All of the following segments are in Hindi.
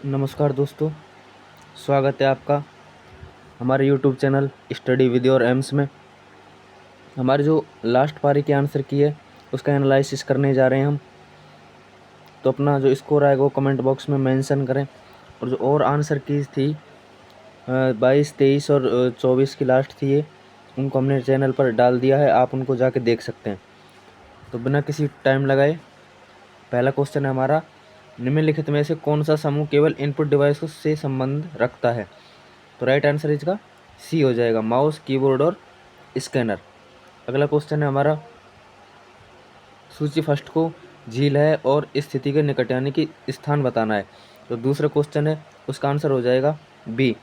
नमस्कार दोस्तों, स्वागत है आपका हमारे YouTube channel study with your AIIMS में। हमारे जो लास्ट पारी के आंसर की है उसका एनालिसिस करने जा रहे हैं हम। तो अपना जो स्कोर आएगा वो कमेंट बॉक्स में मेंशन करें। और जो और आंसर की थी 22, 23 और 24 की लास्ट थी ये, उनको हमने चैनल पर डाल दिया है, आप उनको जाके देख सकते हैं। तो बिना किसी टाइम लगाए पहला क्वेश्चन है हमारा, निम्नलिखित में से कौन सा समूह केवल इनपुट डिवाइस से संबंध रखता है? तो राइट आंसर इसका सी हो जाएगा, माउस, कीबोर्ड और स्कैनर। अगला क्वेश्चन है हमारा, सूची फर्स्ट को झील है और स्थिति के निकट यानी कि स्थान बताना है। तो दूसरा क्वेश्चन है, उसका आंसर हो जाएगा बी,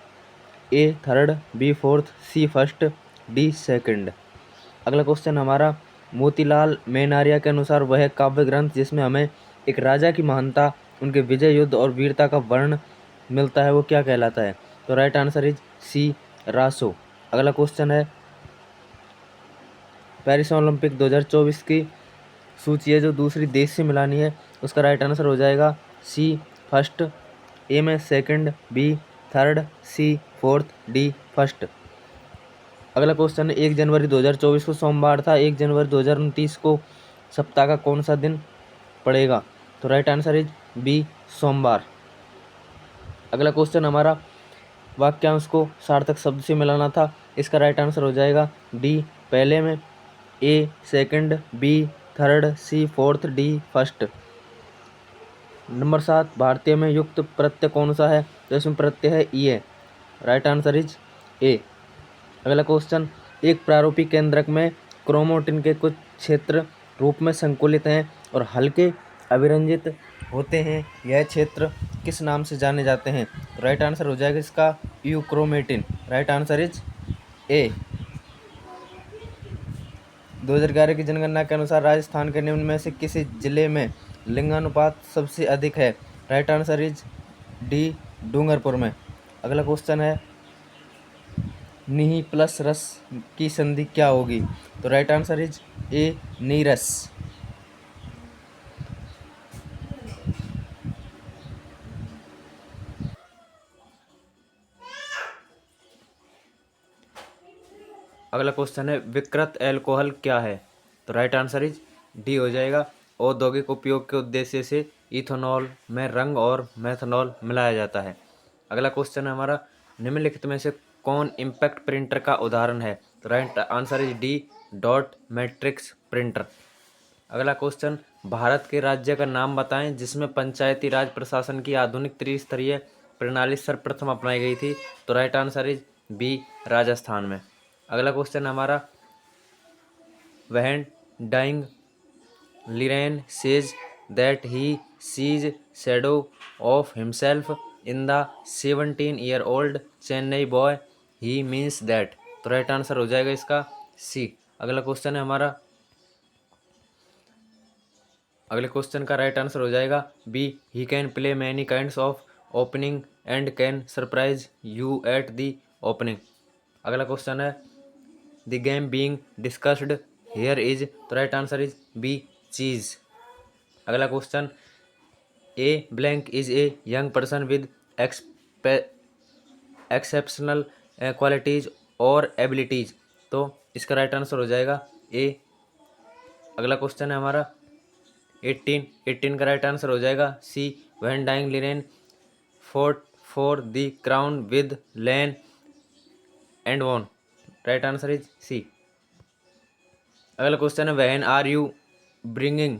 ए third, B fourth, C first, D second. अगला क्वेश्चन हमारा, मोतीलाल मेनारिया के अनुसार वह काव्य ग्रंथ जिसमें हमें एक राजा की महानता, उनके विजय, युद्ध और वीरता का वर्णन मिलता है वो क्या कहलाता है? तो राइट आंसर इज सी, रासो। अगला क्वेश्चन है, पेरिस ओलंपिक 2024 की सूची है जो दूसरी देश से मिलानी है, उसका राइट आंसर हो जाएगा सी फर्स्ट, ए में second, B third, C fourth, D first. अगला क्वेश्चन है, 1 जनवरी 2024 को सोमवार था, 1 जनवरी 2029 को सप्ताह का कौन सा दिन पड़ेगा? तो राइट आंसर इज बी, सोमवार। अगला क्वेश्चन हमारा, वाक्यांश को सार्थक शब्द से मिलाना था, इसका राइट आंसर हो जाएगा डी पहले में, ए second, B third, C fourth, D first. Number 7, भारतीय में युक्त प्रत्यय कौन सा है? तो इसमें प्रत्यय है ई है, राइट आंसर इज ए। अगला क्वेश्चन, एक प्रारूपी केंद्रक में क्रोमैटिन के कुछ क्षेत्र रूप में संकुलित हैं और हल्के अभिरंजित होते हैं, यह क्षेत्र किस नाम से जाने जाते हैं? तो राइट आंसर हो जाएगा इसका यूक्रोमेटिन, राइट आंसर इज ए। 2011 की जनगणना के अनुसार राजस्थान के निम्न में से किसी जिले में लिंगानुपात सबसे अधिक है? Right answer is D, Dungarpur में। अगला क्वेश्चन है, नी प्लस रस की संधि क्या होगी? तो राइट आंसर इज ए, नीरस। अगला क्वेश्चन है, विकृत एल्कोहल क्या है? तो राइट आंसर इज डी हो जाएगा, औद्योगिक उपयोग के उद्देश्य से इथेनॉल में रंग और मेथनॉल मिलाया जाता है। अगला क्वेश्चन है हमारा, निम्नलिखित में से कौन इम्पैक्ट प्रिंटर का उदाहरण है? तो right answer is D, dot matrix printer. अगला क्वेश्चन, भारत के राज्य का नाम बताएं जिसमें पंचायती राज प्रशासन की आधुनिक त्रिस्तरीय प्रणाली सर्वप्रथम अपनाई गई थी? तो right answer is B, Rajasthan में। अगला क्वेश्चन हमारा, when Ding Liren says that he sees shadow of himself in the 17-year-old Chennai boy, he means that. तो राइट आंसर हो जाएगा इसका सी। अगला क्वेश्चन है हमारा, अगले क्वेश्चन का राइट आंसर हो जाएगा B, he can play many kinds of opening and can surprise you at the opening. अगला क्वेश्चन है, the game being discussed here is, तो right answer is B, chess. अगला question, A blank is a young person with exceptional qualities और एबिलिटीज, तो इसका राइट आंसर हो जाएगा ए। अगला क्वेश्चन है हमारा 18 का राइट आंसर हो जाएगा C, when dying linen fort for the crown with lan and von, right answer is C. अगला क्वेश्चन है, when are you bringing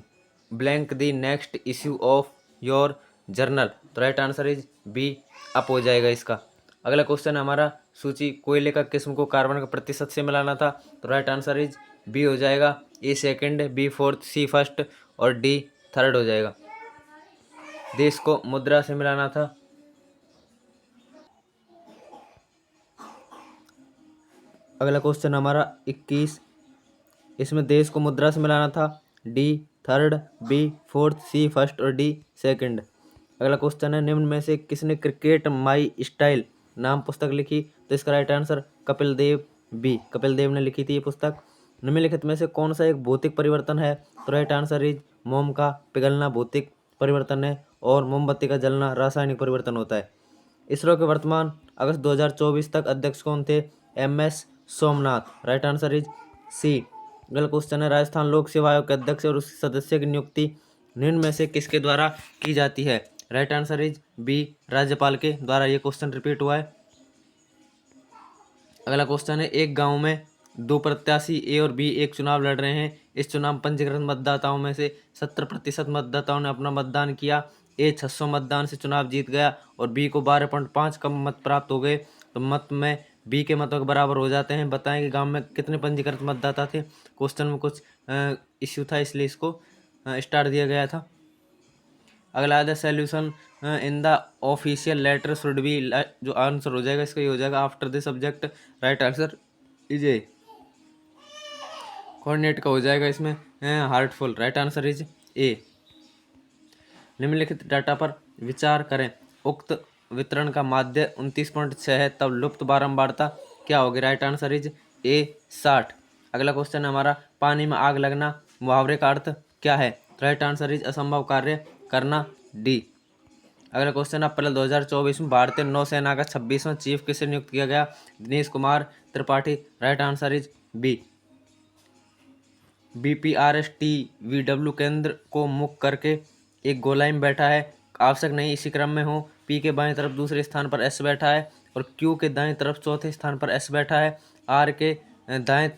blank the next issue of your journal, तो right answer is B, up हो जाएगा इसका। अगला क्वेश्चन हमारा, सूची कोयले का किस्म को कार्बन का प्रतिशत से मिलाना था, तो राइट आंसर इज बी हो जाएगा, ए second, B fourth, C first और डी थर्ड हो जाएगा। देश को मुद्रा से मिलाना था, अगला क्वेश्चन हमारा 21, इसमें देश को मुद्रा से मिलाना था, D third, B fourth, C first और डी सेकंड। अगला क्वेश्चन है, निम्न में से किसने क्रिकेट माई स्टाइल नाम पुस्तक लिखी? तो इसका right answer Kapil Dev, B, Kapil Dev ने लिखी थी ये पुस्तक। निम्नलिखित में से कौन सा एक भौतिक परिवर्तन है? तो राइट आंसर इज मोम का पिघलना भौतिक परिवर्तन है और मोमबत्ती का जलना रासायनिक परिवर्तन होता है। इसरो के वर्तमान अगस्त 2024 तक अध्यक्ष कौन थे? MS Somnath. Right answer is C. अगला क्वेश्चन है, राजस्थान लोक सेवा आयोग के अध्यक्ष और उसके सदस्य की नियुक्ति निम्न में से किसके द्वारा की जाती है? राइट आंसर इज बी, राज्यपाल के द्वारा। ये क्वेश्चन रिपीट हुआ है। अगला क्वेश्चन है, एक गांव में दो प्रत्याशी ए और बी एक चुनाव लड़ रहे हैं। इस चुनाव में पंजीकृत मतदाताओं में से 70% मतदाताओं ने अपना मतदान किया। ए 600 मतदान से चुनाव जीत गया और बी को 12.5 कम मत प्राप्त हो गए, तो मत में बी के मतों के बराबर हो जाते हैं। बताएं कि गांव में कितने पंजीकृत मतदाता थे। क्वेश्चन में कुछ इश्यू था, इसलिए इसको स्टार दिया गया था। अगला है, the solution in the official letter should be, जो आंसर हो जाएगा इसका ये हो जाएगा after the subject. Right answer is A, coordinate का हो जाएगा इसमें heartful. Right answer is A. निम्नलिखित डाटा पर विचार करें। उक्त वितरण का माध्य 29.6 है, तब लुप्त बारंबारता क्या होगी? राइट आंसर इज ए 60। अगला क्वेश्चन है हमारा, पानी में आग लगना मुहावरे का अर्थ क्या है? राइट आंसर इज असंभव कार्य करना, डी। अगला क्वेश्चन, अप्रैल 2024 में भारतीय नौसेना का 26वां चीफ किसे नियुक्त किया गया? Dinesh Kumar Tripathi. Right answer is B. BPRSTVW केंद्र को मुक्त करके एक गोलाई में बैठा है, आवश्यक नहीं इसी क्रम में हो। P के बाएं तरफ दूसरे स्थान पर S बैठा है और Q के दाएं तरफ चौथे स्थान पर S बैठा है। R के दाएं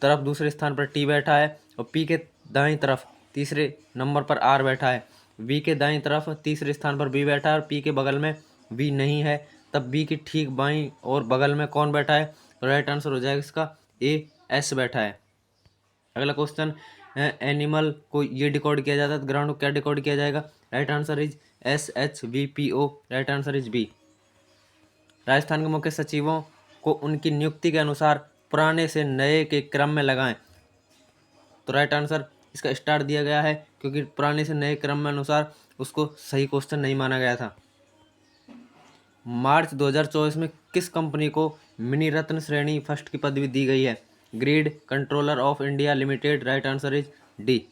तरफ दूसरे स्थान पर T बैठा है और P के दाएं तरफ तीसरे नंबर पर R बैठा है। V के दाएं तरफ तीसरे स्थान पर B बैठा है और P के बगल में V नहीं है, तब B की ठीक बाईं और बगल में कौन बैठा है? तो राइट आंसर हो जाएगा इसका A, S बैठा है। अगला क्वेश्चन, एनिमल को ये डिकोड किया जाता है, ग्राउंड को क्या डिकोड किया जाएगा? Right answer is SHVPO। Right answer is B. Rajasthan के मुख्य सचिवों को उनकी नियुक्ति के अनुसार पुराने से नए के क्रम में लगाएं, तो राइट आंसर इसका स्टार दिया गया है, क्योंकि पुराने से नए क्रम में अनुसार उसको सही क्वेश्चन नहीं माना गया था। मार्च 2024 में किस कंपनी को मिनी रत्न श्रेणी फर्स्ट की पदवी दी गई है? Grid controller of India limited. Right answer is D.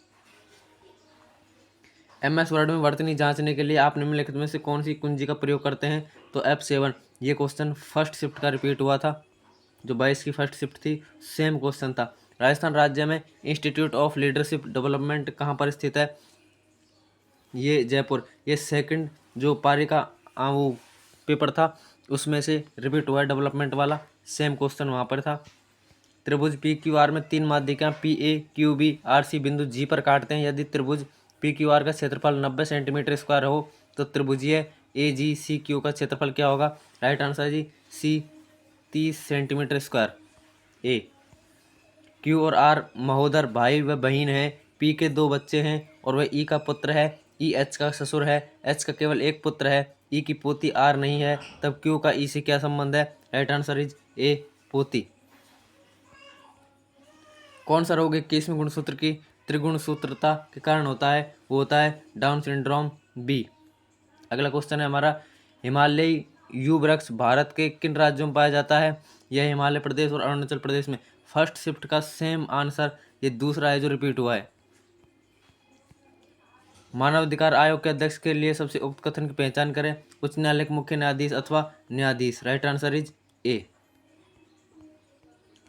MS word में वर्तनी जांचने के लिए आप निम्नलिखित में से कौन सी कुंजी का प्रयोग करते हैं? तो F7। ये क्वेश्चन फर्स्ट शिफ्ट का रिपीट हुआ था, जो 22 की फर्स्ट शिफ्ट थी, सेम क्वेश्चन था। राजस्थान राज्य में इंस्टीट्यूट ऑफ लीडरशिप डेवलपमेंट कहाँ पर स्थित है? ये जयपुर। ये सेकंड जो पारी का वो पेपर था उसमें से रिपीट हुआ है, डेवलपमेंट वाला, सेम क्वेश्चन वहाँ पर था। त्रिभुज PQR में तीन माध्यिका PA, QB, RC बिंदु G पर काटते हैं। यदि त्रिभुज PQR का क्षेत्रफल 90 सेंटीमीटर स्क्वायर हो तो त्रिभुजीय AGCQ का क्षेत्रफल क्या होगा? राइट आंसर जी C, 30 सेंटीमीटर स्क्वायर, ए। Q और R महोदर भाई व बहन है। P के दो बच्चे हैं और वह E का पुत्र है। E H का ससुर है। H का केवल एक पुत्र है। E की पोती R नहीं है, तब Q का E से क्या संबंध है? राइट आंसर इज ए, पोती। कौन सा रोग 21वें गुणसूत्र की त्रिगुणसूत्रता के कारण होता है? वो होता है डाउन सिंड्रोम, बी। अगला क्वेश्चन है हमारा, हिमालयी यू वृक्ष भारत के किन राज्यों में पाया जाता है? यह हिमाचल प्रदेश और अरुणाचल प्रदेश में। फर्स्ट शिफ्ट का सेम आंसर, ये दूसरा है जो रिपीट हुआ है। मानव अधिकार आयोग के अध्यक्ष के लिए सबसे उक्त कथन की पहचान करें। उच्च न्यायालय के मुख्य न्यायाधीश अथवा न्यायाधीश। राइट आंसर इज ए।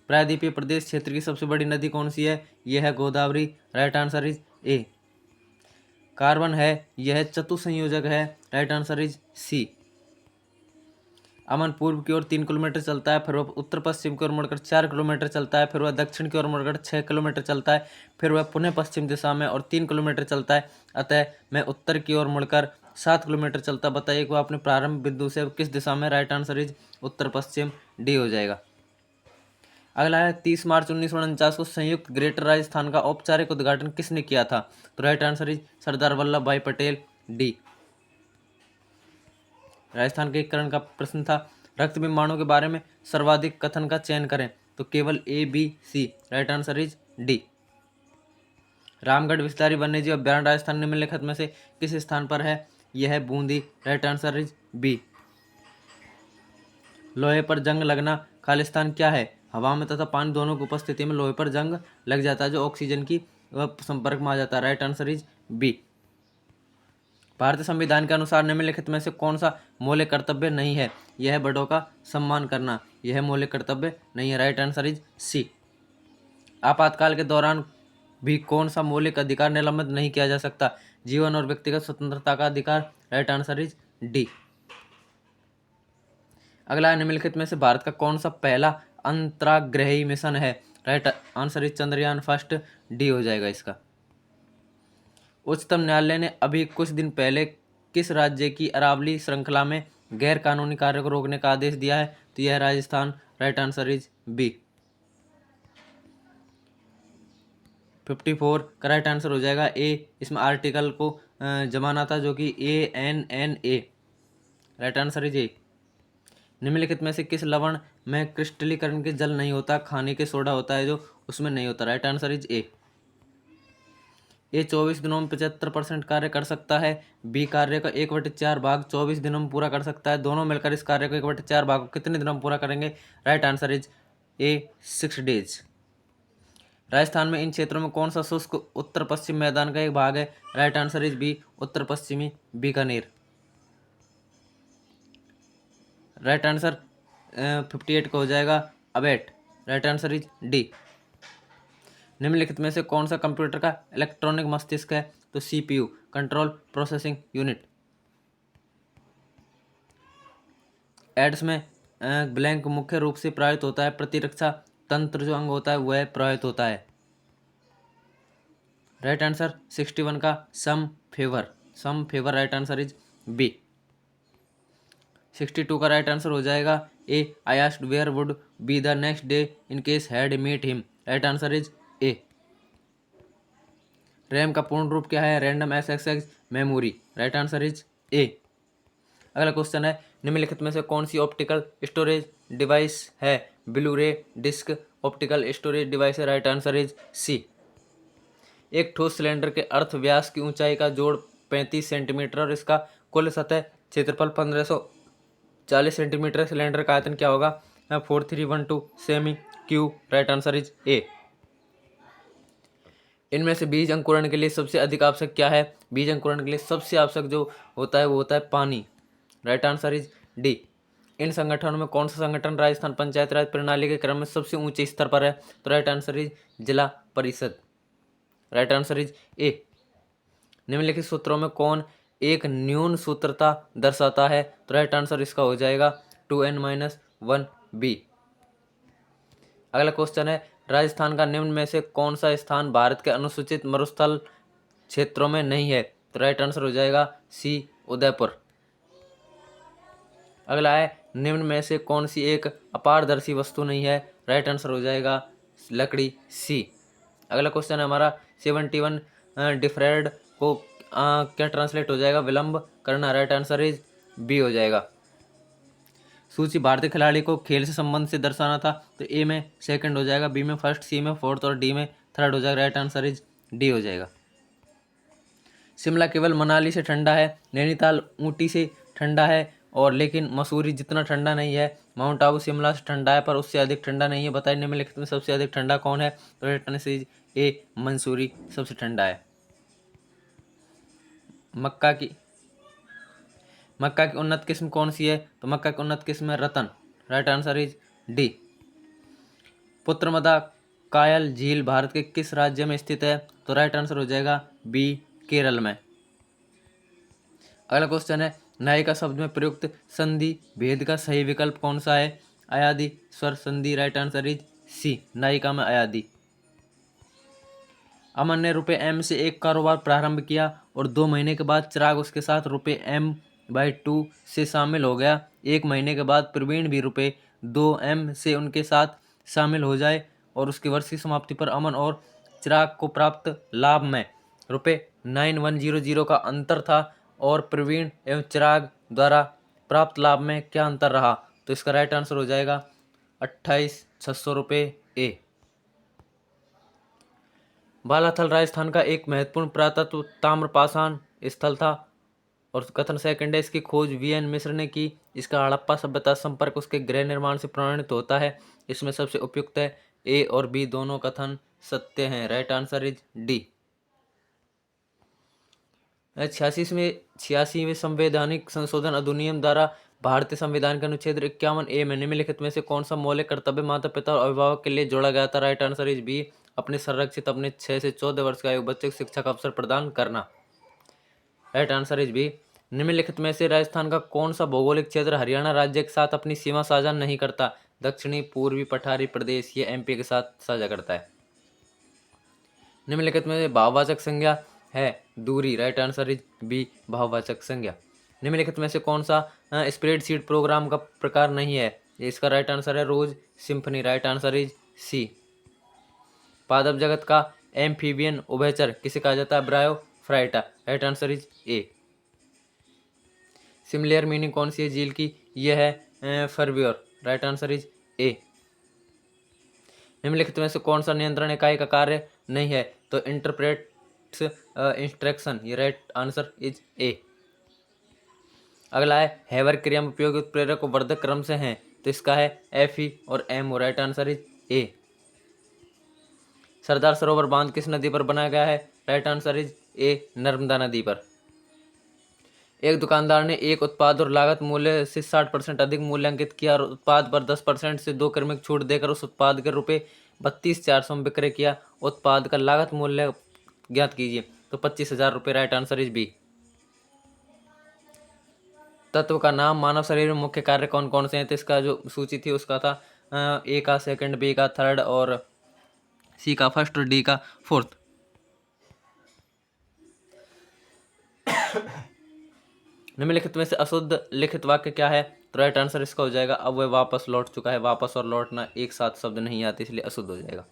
प्रायद्वीपीय प्रदेश क्षेत्र की सबसे बड़ी नदी कौन सी है? यह है Godavari. Right answer is A. Carbon है, यह चतुसंयोजक है। Right answer is C. अमन पूर्व की ओर 3 किलोमीटर चलता है, फिर वह उत्तर पश्चिम की ओर मुड़कर 4 किलोमीटर चलता है, फिर वह दक्षिण की ओर मुड़कर 6 किलोमीटर चलता है, फिर वह पुनः पश्चिम दिशा में और 3 किलोमीटर चलता है। अतः मैं उत्तर की ओर मुड़कर 7 किलोमीटर चलता। बताइए कि वह अपने प्रारंभ बिंदु से किस दिशा में? Right answer is Uttar Paschim, D हो जाएगा। अगला है, 30 मार्च 1949 को संयुक्त ग्रेटर राजस्थान का औपचारिक उद्घाटन किसने किया था? तो right answer is Sardar Vallabh भाई पटेल, डी। राजस्थान के एकीकरण का प्रश्न था, रक्त विमानों के बारे में सर्वाधिक कथन का चयन करें, तो केवल ABC। Right answer is D. Ramgarh Vistari वन्यजीव अभ्यारण्य राजस्थान निम्नलिखित में से किस स्थान पर है? यह है Bundi. Right answer is B. लोहे पर जंग लगना खालिस्तान क्या है? हवा में तथा पानी दोनों की उपस्थिति में लोहे पर जंग लग जाता है, जो ऑक्सीजन की संपर्क में आ जाता है। Right answer is B. भारतीय संविधान के अनुसार निम्नलिखित में से कौन सा मौलिक कर्तव्य नहीं है? यह बड़ों का सम्मान करना, यह मौलिक कर्तव्य नहीं है। Right answer is C. आपातकाल के दौरान भी कौन सा मौलिक अधिकार निलंबित नहीं किया जा सकता? जीवन और व्यक्तिगत स्वतंत्रता का अधिकार। Right answer is D. अगला, निम्नलिखित में से भारत का कौन सा पहला अंतराग्रही मिशन है? Right answer is Chandrayaan first. D हो जाएगा इसका। उच्चतम न्यायालय ने अभी कुछ दिन पहले किस राज्य की अरावली श्रृंखला में गैर कानूनी कार्य को रोकने का आदेश दिया है? तो यह Rajasthan. Right answer is B. 54 का राइट आंसर हो जाएगा ए। इसमें आर्टिकल को जमाना था जो कि ANNA। Right answer is A. निम्नलिखित में से किस लवण में क्रिस्टलीकरण के जल नहीं होता? खाने के सोडा होता है जो, उसमें नहीं होता। राइट आंसर इज ए। 24 दिनों में 75% कार्य कर सकता है। बी कार्य का 1/4 भाग 24 दिनों में पूरा कर सकता है। दोनों मिलकर इस कार्य को 1/4 भाग को कितने दिनों में पूरा करेंगे? Right answer is A 6 days. Rajasthan में इन क्षेत्रों में कौन सा शुष्क उत्तर पश्चिम मैदान का एक भाग है? राइट आंसर इज बी उत्तर पश्चिमी बीकानेर। राइट आंसर 58 का हो जाएगा abate. Right answer is D. निम्नलिखित में से कौन सा कंप्यूटर का इलेक्ट्रॉनिक मस्तिष्क है? तो CPU control processing unit. AIDS में ब्लैंक मुख्य रूप से प्रभावित होता है। प्रतिरक्षा तंत्र जो अंग होता है वह प्रभावित होता है। राइट आंसर 61 का some favour. Right answer is B. 62 का राइट आंसर हो जाएगा A. I asked where would be the next day in case had meet him. Right answer is A. RAM का पूर्ण रूप क्या है? Random access memory. Right answer is A. अगला क्वेश्चन है, निम्नलिखित में से कौन सी ऑप्टिकल स्टोरेज डिवाइस है? Blu ray disc optical storage device है। राइट आंसर इज सी। एक ठोस सिलेंडर के अर्ध व्यास की ऊंचाई का जोड़ 35 सेंटीमीटर और इसका कुल सतह क्षेत्रफल 1540 सेंटीमीटर। सिलेंडर का आयतन क्या होगा? 4312 semi cube. Right answer is ए। इनमें से बीज अंकुरण के लिए सबसे अधिक आवश्यक क्या है? बीज अंकुरण के लिए सबसे आवश्यक जो होता है वो होता है पानी। Right answer is D. इन संगठनों में कौन सा संगठन राजस्थान पंचायत राज प्रणाली के क्रम में सबसे ऊंचे स्तर पर है? तो राइट आंसर इज जिला परिषद। Right answer is A. निम्नलिखित सूत्रों में कौन एक न्यून सूत्रता दर्शाता है? तो राइट आंसर इसका हो जाएगा 2n-1b। अगला क्वेश्चन है, राजस्थान का निम्न में से कौन सा स्थान भारत के अनुसूचित मरुस्थल क्षेत्रों में नहीं है? तो राइट आंसर हो जाएगा सी उदयपुर। अगला है, निम्न में से कौन सी एक अपारदर्शी वस्तु नहीं है? राइट आंसर हो जाएगा लकड़ी सी। अगला क्वेश्चन है हमारा 71 डिफरेड को क्या ट्रांसलेट हो जाएगा? विलंब करना। राइट आंसर इज बी हो जाएगा। सूची भारतीय खिलाड़ी को खेल से संबंध से दर्शाना था, तो ए में सेकंड हो जाएगा, बी में फर्स्ट, सी में फोर्थ और डी में थर्ड हो जाएगा। राइट आंसर इज डी हो जाएगा। शिमला केवल मनाली से ठंडा है, नैनीताल ऊटी से ठंडा है, और लेकिन मसूरी जितना ठंडा नहीं है। माउंट आबू शिमला से ठंडा है पर उससे अधिक ठंडा नहीं है। बताइए निम्नलिखित में सबसे अधिक ठंडा कौन है? तो right answer is A Mussoorie सबसे ठंडा है। मक्का की उन्नत किस्म कौन सी है? तो मक्का की उन्नत किस्म है Ratan. Right answer is D. पुत्रमदा कायल झील भारत के किस राज्य में स्थित है? तो राइट आंसर हो जाएगा बी केरल में। अगला क्वेश्चन है, नायिका शब्द में प्रयुक्त संधि भेद का सही विकल्प कौन सा है? अयादि स्वर संधि। राइट आंसर इज सी, नायिका में अयादि। अमन ने ₹M से एक कारोबार प्रारंभ किया और 2 महीने के बाद चिराग उसके साथ ₹M/2 से शामिल हो गया। 1 महीने के बाद प्रवीण भी ₹2M से उनके साथ शामिल हो जाए और उसकी वर्ष की समाप्ति पर अमन और चिराग को प्राप्त लाभ में ₹9100 का अंतर था, और प्रवीण एवं चिराग द्वारा प्राप्त लाभ में क्या अंतर रहा? तो इसका राइट आंसर हो जाएगा ₹28,600 ए। बालाथल राजस्थान का एक महत्वपूर्ण पुरातत्व ताम्रपाषाण स्थल था, और कथन सेकंड है, इसकी खोज VN मिश्र ने की। इसका हड़प्पा सभ्यता संपर्क उसके गृह निर्माण से प्रमाणित होता है। इसमें सबसे उपयुक्त है ए और बी, दोनों कथन सत्य हैं। Right answer is D. छियासीवें संवैधानिक संशोधन अधिनियम द्वारा भारतीय संविधान के अनुच्छेद 51A में निम्नलिखित में से कौन सा मौलिक कर्तव्य माता पिता और अभिभावक के लिए जोड़ा गया था? राइट आंसर इज बी, अपने संरक्षित अपने 6 से 14 वर्ष के आयु बच्चे को शिक्षा का अवसर प्रदान करना। Right answer is B. निम्नलिखित में से राजस्थान का कौन सा भौगोलिक क्षेत्र हरियाणा राज्य के साथ अपनी सीमा साझा नहीं करता? दक्षिणी पूर्वी पठारी प्रदेश ये MP के साथ साझा करता है। निम्नलिखित में से भाववाचक संज्ञा है दूरी। राइट आंसर इज बी, भाववाचक संज्ञा। निम्नलिखित में से कौन सा स्प्रेडशीट प्रोग्राम का प्रकार नहीं है? इसका राइट आंसर है rose symphony. Right answer is C. पादप जगत का एम्फीबियन उभयचर किसे कहा जाता है? Bryophyta. Right answer is A. Similar meaning कौन सी है झील की? यह है फर्व्योर। Right answer is A. निम्नलिखित में से कौन सा नियंत्रण इकाई का कार्य नहीं है? तो इंटरप्रेट्स इंस्ट्रक्शन। ये राइट आंसर इज ए। अगला है हैवर क्रिया में उपयोगी उत्प्रेरक और वर्धक क्रम से हैं, तो इसका है Fe और MO। Right answer is A. Sardar Sarovar बांध किस नदी पर बनाया गया है? Right answer is A, Narmada नदी पर। एक दुकानदार ने एक उत्पाद और लागत मूल्य से 60% अधिक मूल्यांकित किया और उत्पाद पर 10% से 2 क्रमिक छूट देकर उस उत्पाद के ₹32,400 में विक्रय किया। उत्पाद का लागत मूल्य ज्ञात कीजिए, तो 25,000 रुपये। Right answer is B. तत्व का नाम। मानव शरीर में मुख्य कार्य कौन कौन से हैं? तो इसका जो सूची थी उसका था A का सेकंड, B का थर्ड और C का फर्स्ट और D का फोर्थ। निम्नलिखित में से अशुद्ध लिखित वाक्य क्या है? तो राइट आंसर इसका हो जाएगा अब वह वापस लौट चुका है। वापस और लौटना एक साथ शब्द नहीं आते, इसलिए अशुद्ध हो जाएगा।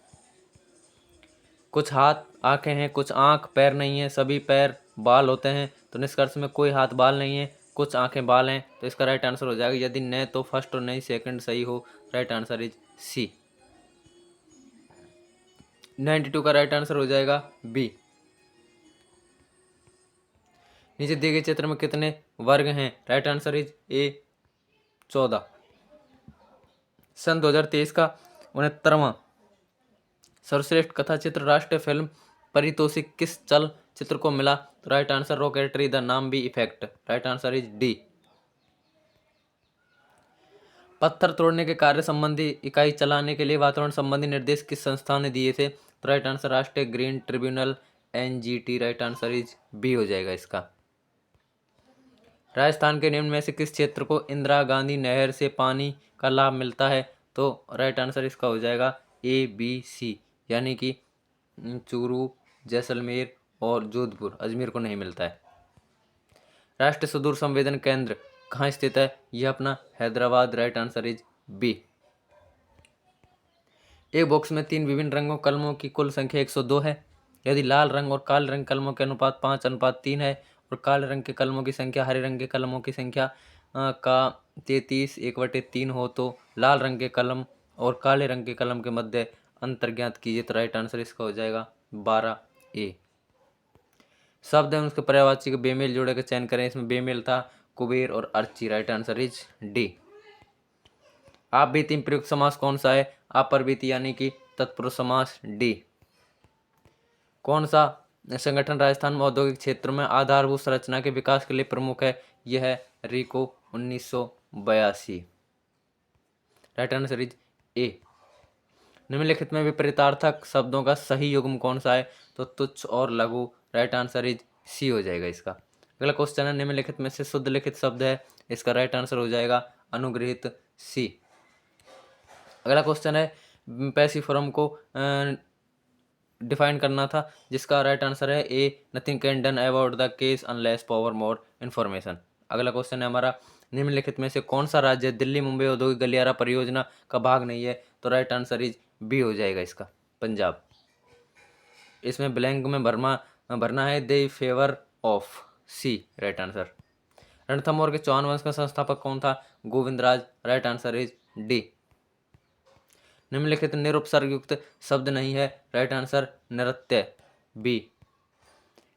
कुछ हाथ आंखें हैं, कुछ आंख पैर नहीं है, सभी पैर बाल होते हैं, तो निष्कर्ष में कोई हाथ बाल नहीं है, कुछ आंखें बाल हैं, तो इसका राइट आंसर हो जाएगा यदि न तो फर्स्ट और नहीं सेकंड सही हो। राइट आंसर इज सी। 92 का राइट आंसर हो जाएगा बी। नीचे दिए गए चित्र में कितने वर्ग हैं? राइट आंसर इज ए, 14। सन 2023 का 69वां सर्वश्रेष्ठ कथा चित्र राष्ट्रीय फिल्म पारितोषिक किस चलचित्र को मिला? तो राइट आंसर रॉकेटरी द नाम be effect. Right answer is D. पत्थर तोड़ने के कार्य संबंधी इकाई चलाने के लिए वातावरण संबंधी निर्देश किस संस्था ने दिए थे? तो राइट आंसर राष्ट्रीय green tribunal NGT। Right answer is B हो जाएगा इसका। राजस्थान के निम्न में से किस क्षेत्र को इंदिरा गांधी नहर से पानी का लाभ मिलता है? तो राइट आंसर इसका हो जाएगा ABC, यानी कि चूरू, जैसलमेर और जोधपुर। अजमेर को नहीं मिलता है। राष्ट्रीय सुदूर संवेदन केंद्र कहाँ स्थित है? यह अपना Hyderabad. Right answer is B. एक बॉक्स में 3 विभिन्न रंगों कलमों की कुल संख्या 102 है। यदि लाल रंग और काले रंग कलमों के अनुपात 5:3 है और काले रंग के कलमों की संख्या हरे रंग के कलमों की संख्या का 33/1/3 हो, तो लाल रंग के कलम और काले रंग के कलम के मध्य अंतर ज्ञात कीजिए। तो राइट आंसर इसका हो जाएगा 12A। शब्द है उसके पर्यायवाची के बेमेल जोड़े का चयन करें। इसमें बेमेल था कुबेर और Archi. Right answer is D. आप बीती प्रयुक्त समास कौन सा है? अपर-बीती यानी कि तत्पुरुष समास डी। कौन सा संगठन राजस्थान में औद्योगिक क्षेत्र में आधारभूत संरचना के विकास के लिए प्रमुख है? यह है RICO 1982। Right answer is A. निम्नलिखित में विपरीतार्थक शब्दों का सही युग्म कौन सा है? तो तुच्छ और लघु। राइट आंसर इज सी हो जाएगा इसका। अगला क्वेश्चन है निम्नलिखित में से शुद्ध लिखित शब्द है, इसका राइट आंसर हो जाएगा अनुग्रहित सी। अगला क्वेश्चन है पैसिफोरम को डिफाइन करना था, जिसका राइट आंसर है A, nothing can done about the case unless power more information. अगला क्वेश्चन है हमारा निम्नलिखित में से कौन सा राज्य दिल्ली मुंबई औद्योगिक गलियारा परियोजना का भाग नहीं है? तो राइट आंसर इज बी हो जाएगा इसका, पंजाब। इसमें ब्लैंक में भरना है दे favour of C. Right answer. Ranthambore के चौहान वंश का संस्थापक कौन था? Govindraj. Right answer is D. निम्नलिखित निरुपसर्ग युक्त शब्द नहीं है। राइट आंसर नृत्य बी।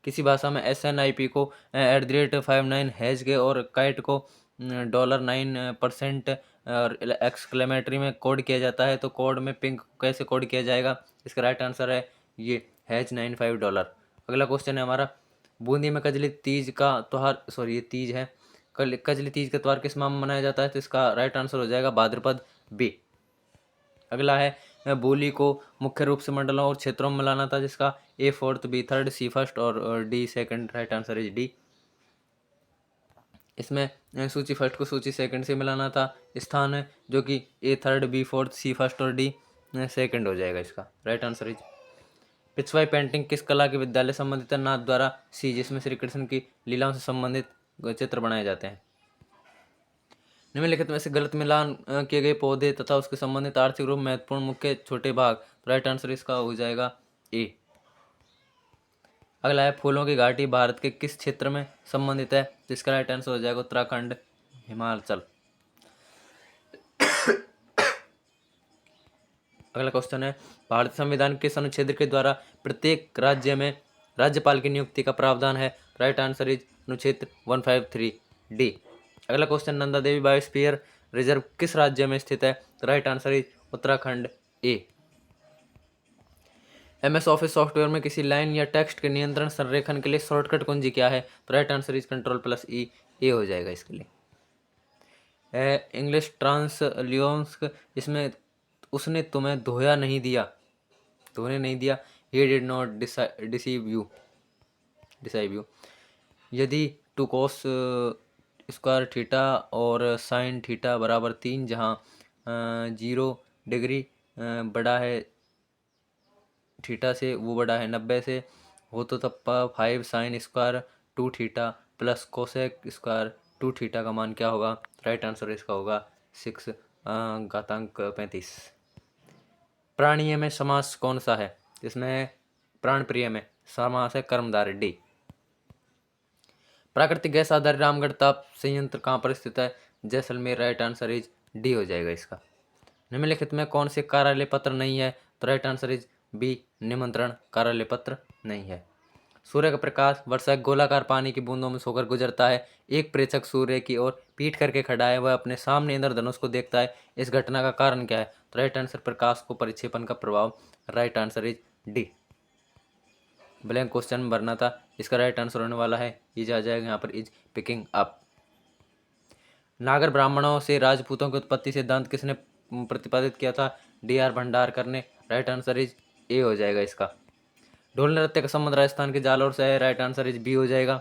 किसी भाषा में SNIP को @59 और काइट को $9% और एक्सक्लेमेटरी में कोड किया जाता है, तो कोड में पिंक कैसे कोड किया जाएगा? इसका राइट आंसर है ये $95। अगला क्वेश्चन है हमारा बूंदी में कजली तीज का त्योहार, सॉरी ये तीज है, कजली तीज का त्योहार किस माह में मनाया जाता है? तो इसका राइट आंसर हो जाएगा भाद्रपद बी। अगला है बोली को मुख्य रूप से मंडलों और क्षेत्रों में मिलाना था, जिसका ए फोर्थ, बी थर्ड, सी फर्स्ट और D second. Right answer is D. इसमें सूची फर्स्ट को सूची सेकंड से मिलाना था, स्थान है जो कि A third, B fourth, C first और डी सेकंड हो जाएगा इसका। Right answer is Pichwai painting किस कला के विद्यालय संबंधित है? नाथ द्वारा सी, जिसमें श्री कृष्ण की लीलाओं से संबंधित चित्र बनाए जाते हैं। निम्नलिखित में से गलत मिलान किए गए पौधे तथा उसके संबंधित आर्थिक रूप महत्वपूर्ण मुख्य छोटे भाग। राइट आंसर इसका हो जाएगा ए। अगला है फूलों की घाटी भारत के किस क्षेत्र में संबंधित है? जिसका राइट आंसर हो जाएगा उत्तराखंड, हिमाचल। अगला क्वेश्चन है भारत संविधान किस अनुच्छेद के द्वारा प्रत्येक राज्य में राज्यपाल की नियुक्ति का प्रावधान है? राइट आंसर इज अनुच्छेद 153 डी। अगला question Nanda Devi biosphere reserve किस राज्य में स्थित है? Right answer is Uttarakhand A. MS office software में किसी लाइन या टेक्स्ट के नियंत्रण संरेखन के लिए शॉर्टकट कुंजी क्या है? तो राइट आंसर इज Ctrl+E, ए हो जाएगा इसके लिए। इंग्लिश ट्रांसलियोन्स, इसमें उसने तुम्हें धोया नहीं दिया, धोने नहीं दिया, he did not deceive you। यदि टू कोस स्क्वायर थीटा और साइन थीटा बराबर 3, जहाँ 0 डिग्री बड़ा है थीटा से, वो बड़ा है 90 से, हो तो तब 5 sine square 2 theta plus cosec square 2 theta का मान क्या होगा? राइट आंसर इसका होगा 6 घातांक 35। प्राणीय में समास कौन सा है? इसमें प्राण प्रिय में समास है कर्मधारय डी। प्राकृतिक गैस आधारित रामगढ़ ताप संयंत्र कहाँ पर स्थित है? Jaisalmer. Right answer is D हो जाएगा इसका। निम्नलिखित में कौन से कार्यालय पत्र नहीं है? तो राइट आंसर इज बी, निमंत्रण कार्यालय पत्र नहीं है। सूर्य का प्रकाश वर्षा गोलाकार पानी की बूंदों में सोकर गुजरता है। एक प्रेक्षक सूर्य की ओर पीठ करके खड़ा है, वह अपने सामने इंद्रधनुष को देखता है। इस घटना का कारण क्या है? तो राइट आंसर प्रकाश को परिक्षेपण का प्रभाव। Right answer is D. Blank question भरना था, इसका राइट आंसर होने वाला है इज आ जाएगा यहाँ पर इज पिकिंग अप। नागर ब्राह्मणों से राजपूतों की उत्पत्ति सिद्धांत किसने प्रतिपादित किया था? DR भंडारकर ने। राइट आंसर इज ए हो जाएगा इसका। ढोल नृत्य का संबंध राजस्थान के जालौर से है। राइट आंसर इज बी हो जाएगा।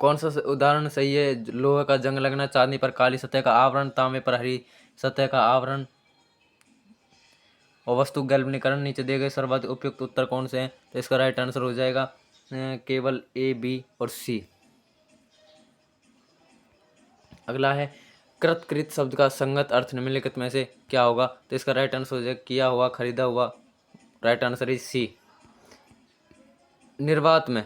कौन सा उदाहरण सही है? लोहे का जंग लगना, चांदी पर काली सतह का आवरण, तांबे पर हरी सतह का आवरण और वस्तु गैल्वेनीकरण। नीचे दिए गए सर्वाधिक उपयुक्त उत्तर कौन से हैं? तो इसका राइट आंसर हो जाएगा केवल ए, बी और सी। अगला है कृत शब्द का संगत अर्थ निम्नलिखित में से क्या होगा? तो इसका राइट आंसर हो जाएगा किया हुआ, खरीदा हुआ। Right answer is C. निर्वात में,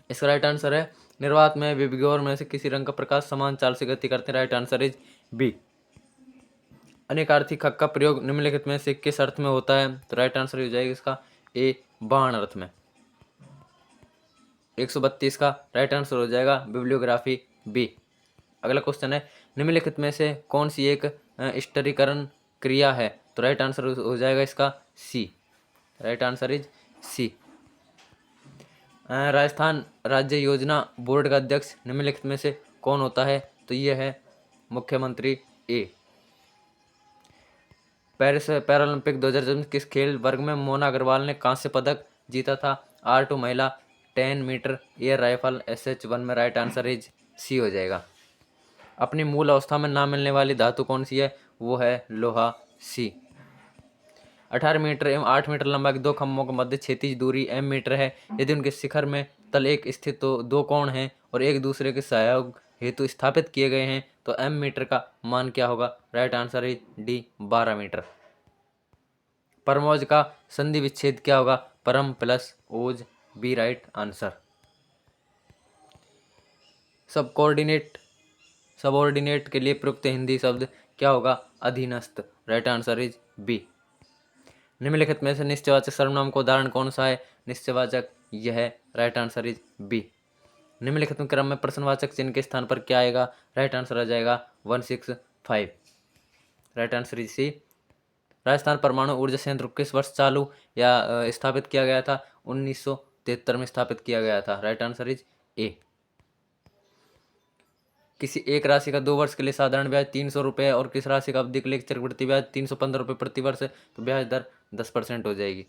इसका राइट आंसर है निर्वात में विबग्योर में से किसी रंग का प्रकाश समान चाल से गति करते हैं। Right answer is B. अनेकार्थी खक का प्रयोग निम्नलिखित में से किस अर्थ में होता है? तो राइट आंसर हो जाएगा इसका ए, बाण अर्थ में। 132 का राइट आंसर हो जाएगा बिब्लियोग्राफी बी। अगला क्वेश्चन है निम्नलिखित में से कौन सी एक स्टरीकरण क्रिया है? तो राइट आंसर हो जाएगा इसका C. Right answer is C. Rajasthan राज्य योजना बोर्ड का अध्यक्ष निम्नलिखित में से कौन होता है? तो ये है मुख्यमंत्री ए। पेरिस पैरालंपिक 2024 किस खेल वर्ग में मोना अग्रवाल ने कांस्य पदक जीता था? R2 महिला 10 मीटर एयर राइफल SH1 में। राइट आंसर इज सी हो जाएगा। अपनी मूल अवस्था में ना मिलने वाली धातु कौन सी है? वो है लोहा, सी। 18 मीटर एवं 8 मीटर लंबा के दो खंभों के मध्य क्षैतिज दूरी m मीटर है। यदि उनके शिखर में तल एक स्थित तो दो कोण हैं और एक दूसरे के सहयोग हेतु स्थापित किए गए हैं, तो m मीटर का मान क्या होगा? Right answer is D, 12 metre. परमोज का संधि विच्छेद क्या होगा? परम प्लस ओज, बी राइट आंसर। सबऑर्डिनेट के लिए प्रयुक्त हिंदी शब्द क्या होगा? अधीनस्थ। Right answer is B. निम्नलिखित में से निश्चयवाचक सर्वनाम का उदाहरण कौन सा है? निश्चयवाचक यह है। Right answer is B. निम्नलिखित क्रम में प्रश्नवाचक चिन्ह के स्थान पर क्या आएगा? राइट आंसर आ जाएगा 165। Right answer is C. Rajasthan परमाणु ऊर्जा संयंत्र किस वर्ष चालू या स्थापित किया गया था? 1973 में स्थापित किया गया था। राइट आंसर इज ए। किसी एक राशि का 2 वर्ष के लिए साधारण ब्याज 300 रुपये और किस राशि का अवधि के लिए चक्रवृद्धि ब्याज 315 रुपये प्रति वर्ष है, तो ब्याज दर 10% हो जाएगी।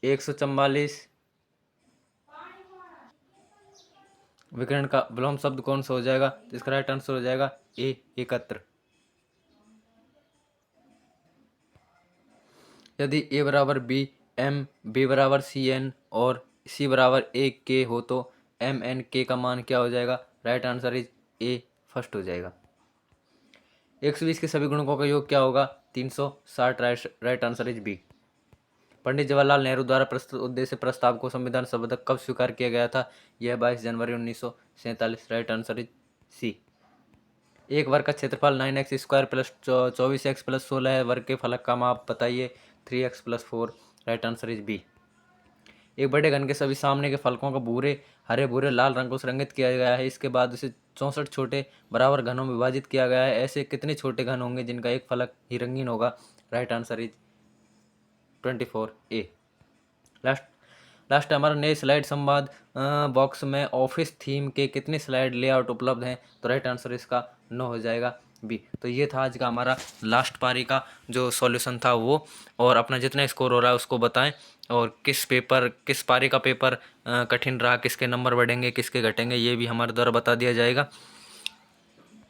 144 विकर्ण का विलोम शब्द कौन सा हो जाएगा, तो इसका राइट आंसर हो जाएगा ए, एकत्र। यदि ए बराबर बी एम, बी बराबर सी एन और सी बराबर ए के हो तो एम एन के का मान क्या हो जाएगा, right answer is A, first हो जाएगा। 120 के सभी गुणकों का योग क्या होगा, 360, right answer is B. Pandit Jawaharlal Nehru द्वारा प्रस्तुत उद्देश्य प्रस्ताव को संविधान सभा कब स्वीकार किया गया था, यह 22 जनवरी 1947, राइट आंसर इज सी। एक वर्ग का क्षेत्रफल 9x² प्लस 24x प्लस 16 है, वर्ग के फलक का माप बताइए, 3x plus 4, right answer is B. एक बड़े घन के सभी सामने के फलकों को भूरे, हरे, भूरे, लाल रंग को रंगित किया गया है। इसके बाद उसे 64 छोटे बराबर घनों में विभाजित किया गया है। ऐसे कितने छोटे घन होंगे जिनका एक फलक ही रंगीन होगा, right answer is 24 A. Last हमारा नए स्लाइड संवाद बॉक्स में ऑफिस थीम के कितने स्लाइड लेआउट उपलब्ध हैं, तो राइट आंसर इसका 9 हो जाएगा बी। तो ये था आज का हमारा लास्ट पारी का जो सॉल्यूशन था वो, और अपना जितना स्कोर हो रहा है उसको बताएं, और किस पारी का पेपर कठिन रहा, किसके नंबर बढ़ेंगे किसके घटेंगे, ये भी हमारे द्वारा बता दिया जाएगा।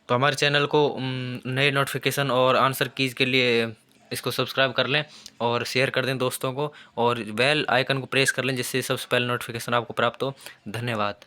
तो हमारे चैनल को नए नोटिफिकेशन और आंसर कीज के लिए इसको सब्सक्राइब कर लें और शेयर कर दें दोस्तों को, और बेल आइकन को प्रेस कर लें जिससे सबसे पहले नोटिफिकेशन आपको प्राप्त हो। धन्यवाद।